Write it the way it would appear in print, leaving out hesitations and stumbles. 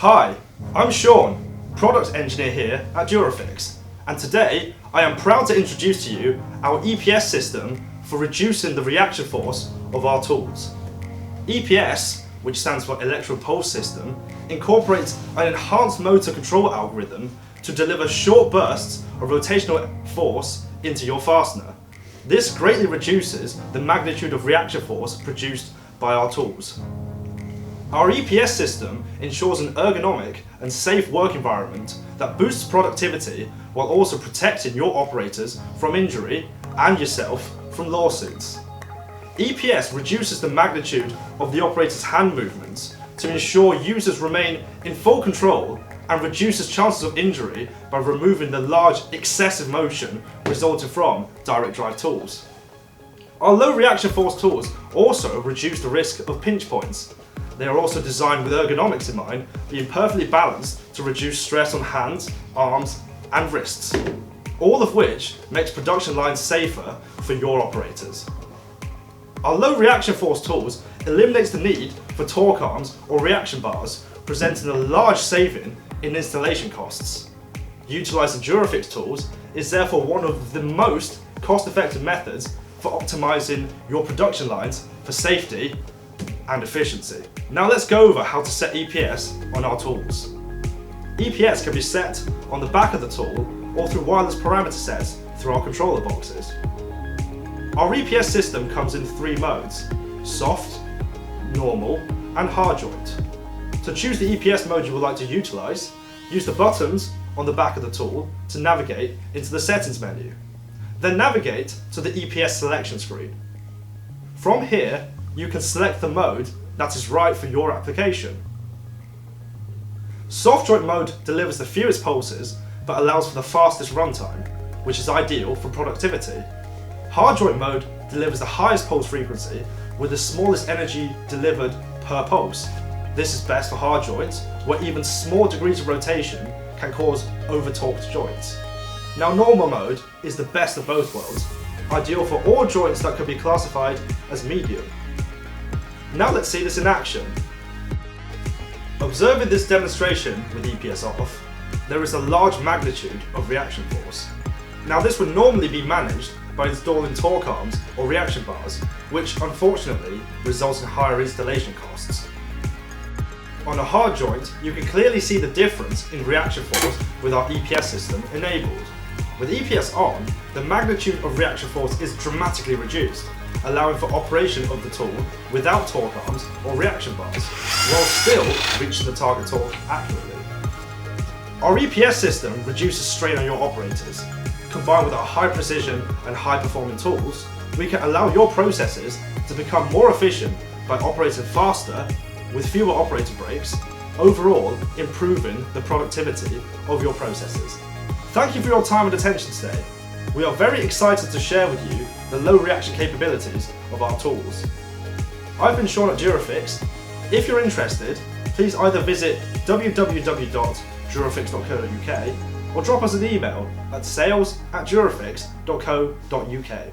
Hi, I'm Sean, Product Engineer here at Durofix, and today I am proud to introduce to you our EPS system for reducing the reaction force of our tools. EPS, which stands for Electro Pulse System, incorporates an enhanced motor control algorithm to deliver short bursts of rotational force into your fastener. This greatly reduces the magnitude of reaction force produced by our tools. Our EPS system ensures an ergonomic and safe work environment that boosts productivity while also protecting your operators from injury and yourself from lawsuits. EPS reduces the magnitude of the operator's hand movements to ensure users remain in full control and reduces chances of injury by removing the large excessive motion resulting from direct drive tools. Our low reaction force tools also reduce the risk of pinch points. They are also designed with ergonomics in mind, being perfectly balanced to reduce stress on hands, arms and wrists, all of which makes production lines safer for your operators. Our low reaction force tools eliminates the need for torque arms or reaction bars, presenting a large saving in installation costs. Utilising Durofix tools is therefore one of the most cost-effective methods for optimising your production lines for safety and efficiency. Now let's go over how to set EPS on our tools. EPS can be set on the back of the tool or through wireless parameter sets through our controller boxes. Our EPS system comes in 3 modes: soft, normal and hard joint. To choose the EPS mode you would like to utilise, use the buttons on the back of the tool to navigate into the settings menu. Then navigate to the EPS selection screen. From here, you can select the mode that is right for your application. Soft joint mode delivers the fewest pulses but allows for the fastest runtime, which is ideal for productivity. Hard joint mode delivers the highest pulse frequency with the smallest energy delivered per pulse. This is best for hard joints, where even small degrees of rotation can cause over-torqued joints. Now normal mode is the best of both worlds, ideal for all joints that could be classified as medium. Now let's see this in action. Observing this demonstration with EPS off, there is a large magnitude of reaction force. Now this would normally be managed by installing torque arms or reaction bars, which unfortunately results in higher installation costs. On a hard joint, you can clearly see the difference in reaction force with our EPS system enabled. With EPS on, the magnitude of reaction force is dramatically reduced, allowing for operation of the tool without torque arms or reaction bars, while still reaching the target torque accurately. Our EPS system reduces strain on your operators. Combined with our high precision and high performing tools, we can allow your processes to become more efficient by operating faster with fewer operator breaks, overall improving the productivity of your processes. Thank you for your time and attention today. We are very excited to share with you the low reaction capabilities of our tools. I've been Sean at Durofix. If you're interested, please either visit www.durofix.co.uk or drop us an email at sales@durofix.co.uk.